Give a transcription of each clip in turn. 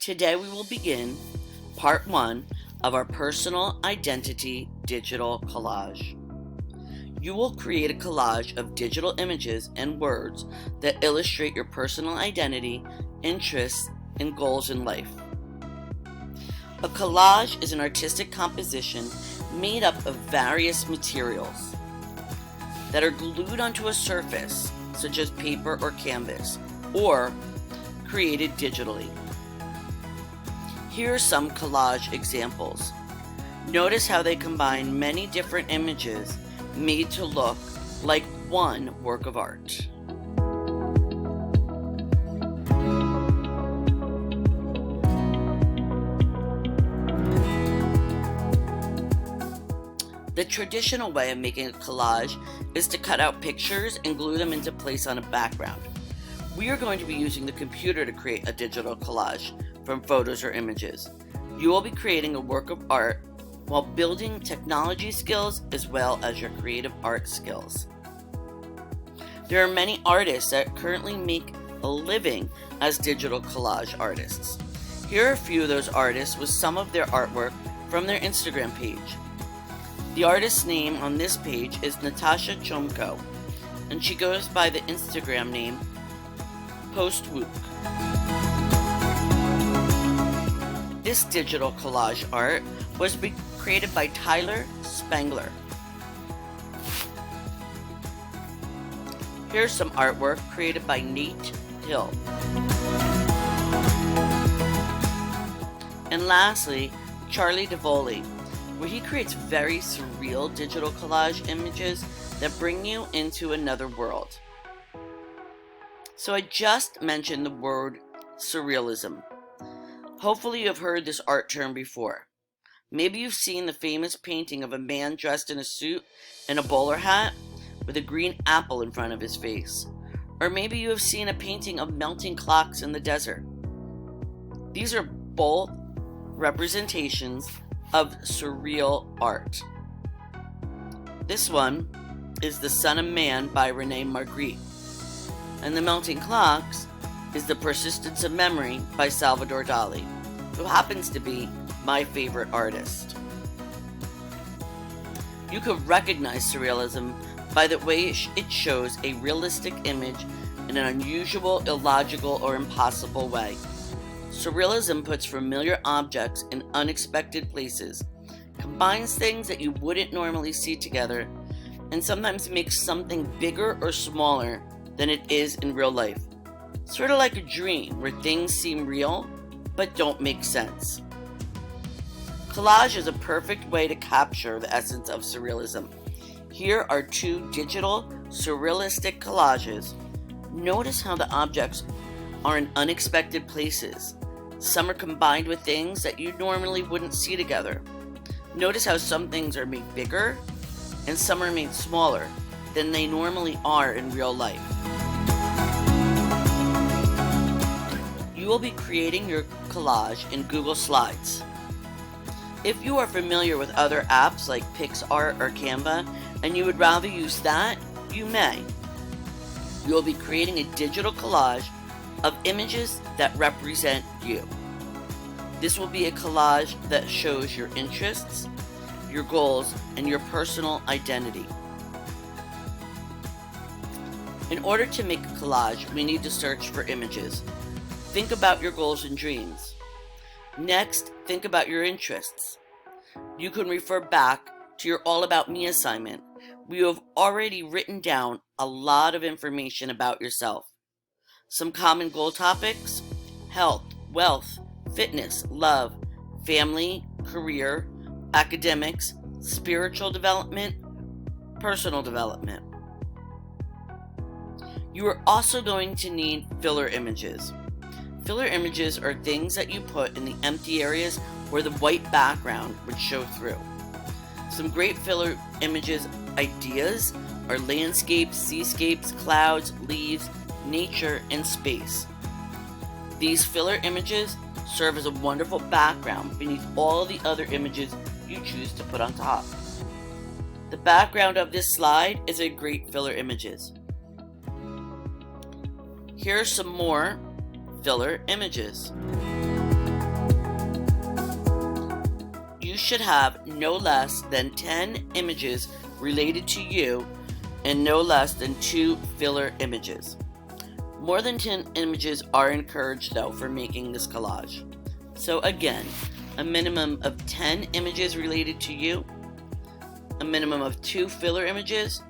Today we will begin part 1 of our personal identity digital collage. You will create a collage of digital images and words that illustrate your personal identity, interests, and goals in life. A collage is an artistic composition made up of various materials that are glued onto a surface, such as paper or canvas, or created digitally. Here are some collage examples. Notice how they combine many different images made to look like one work of art. The traditional way of making a collage is to cut out pictures and glue them into place on a background. We are going to be using the computer to create a digital collage from photos or images. You will be creating a work of art while building technology skills as well as your creative art skills. There are many artists that currently make a living as digital collage artists. Here are a few of those artists with some of their artwork from their Instagram page. The artist's name on this page is Natasha Chomko, and she goes by the Instagram name Postwook. This digital collage art was created by Tyler Spangler. Here's some artwork created by Nate Hill. And lastly, Charlie DeVoli, where he creates very surreal digital collage images that bring you into another world. So I just mentioned the word surrealism. Hopefully you have heard this art term before. Maybe you've seen the famous painting of a man dressed in a suit and a bowler hat with a green apple in front of his face. Or maybe you have seen a painting of melting clocks in the desert. These are both representations of surreal art. This one is The Son of Man by Rene Magritte. And The Melting Clocks is The Persistence of Memory by Salvador Dali, who happens to be my favorite artist. You could recognize surrealism by the way it shows a realistic image in an unusual, illogical, or impossible way. Surrealism puts familiar objects in unexpected places, combines things that you wouldn't normally see together, and sometimes makes something bigger or smaller than it is in real life. Sort of like a dream where things seem real but don't make sense. Collage is a perfect way to capture the essence of surrealism. Here are two digital surrealistic collages. Notice how the objects are in unexpected places. Some are combined with things that you normally wouldn't see together. Notice how some things are made bigger and some are made smaller than they normally are in real life. You will be creating your collage in Google Slides. If you are familiar with other apps like PixArt or Canva and you would rather use that, you may. You will be creating a digital collage of images that represent you. This will be a collage that shows your interests, your goals, and your personal identity. In order to make a collage, we need to search for images. Think about your goals and dreams. Next, think about your interests. You can refer back to your All About Me assignment, where you have already written down a lot of information about yourself. Some common goal topics: health, wealth, fitness, love, family, career, academics, spiritual development, personal development. You are also going to need filler images. Filler images are things that you put in the empty areas where the white background would show through. Some great filler images ideas are landscapes, seascapes, clouds, leaves, nature, and space. These filler images serve as a wonderful background beneath all the other images you choose to put on top. The background of this slide is a great filler images. Here are some more filler images. should have no less than 10 images related to you and no less than 2 filler images. More than 10 images are encouraged though for making this collage. So again, a minimum of 10 images related to you, a minimum of 2 filler images,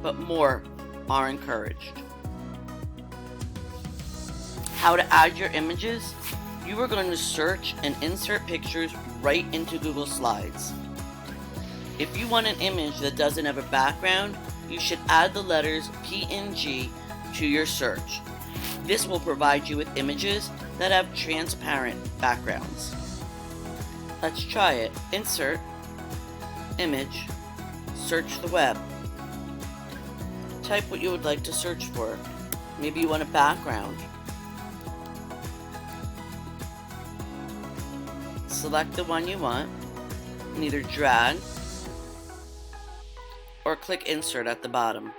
but more are encouraged. How to add your images? You are going to search and insert pictures right into Google Slides. If you want an image that doesn't have a background, you should add the letters PNG to your search. This will provide you with images that have transparent backgrounds. Let's try it. Insert, image, search the web. Type what you would like to search for. Maybe you want a background. Select the one you want and either drag or click insert at the bottom.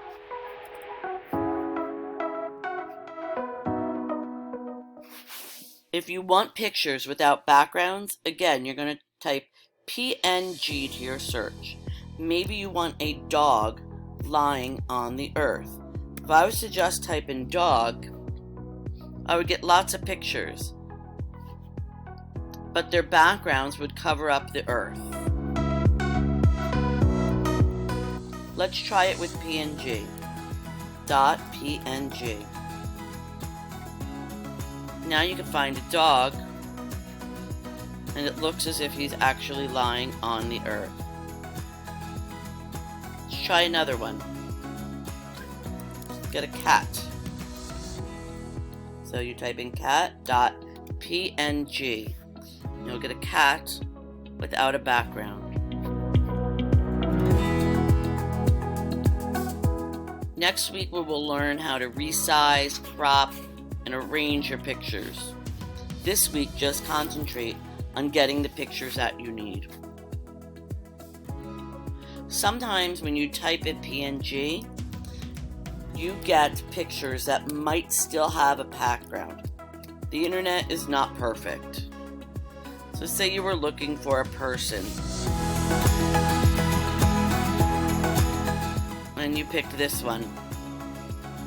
If you want pictures without backgrounds, again, you're going to type PNG to your search. Maybe you want a dog lying on the earth. If I was to just type in dog, I would get lots of pictures, but their backgrounds would cover up the earth. Let's try it with PNG. .png. Now you can find a dog, and it looks as if he's actually lying on the earth. Let's try another one. Get a cat. So you type in cat.png. You'll get a cat without a background. Next week we will learn how to resize, crop, and arrange your pictures. This week just concentrate on getting the pictures that you need. Sometimes when you type in PNG, you get pictures that might still have a background. The internet is not perfect. So say you were looking for a person and you picked this one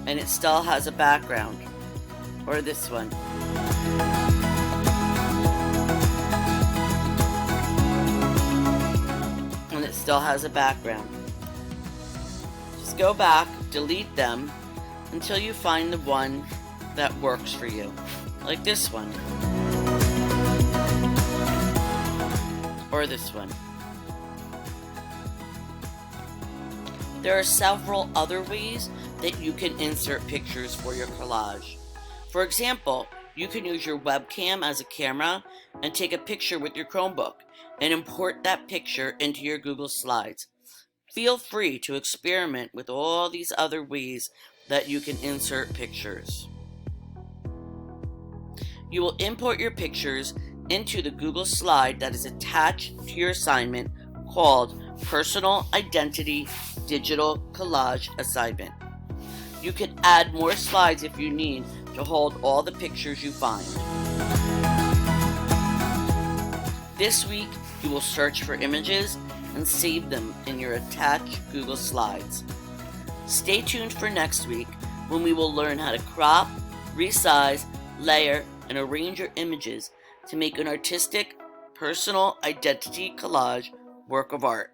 and it still has a background, or this one. And it still has a background. Just go back, delete them until you find the one that works for you, like this one. Or this one. There are several other ways that you can insert pictures for your collage. For example, you can use your webcam as a camera and take a picture with your Chromebook and import that picture into your Google Slides. Feel free to experiment with all these other ways that you can insert pictures. You will import your pictures into the Google slide that is attached to your assignment called Personal Identity Digital Collage Assignment. You can add more slides if you need to hold all the pictures you find. This week, you will search for images and save them in your attached Google Slides. Stay tuned for next week when we will learn how to crop, resize, layer, and arrange your images to make an artistic, personal identity collage work of art.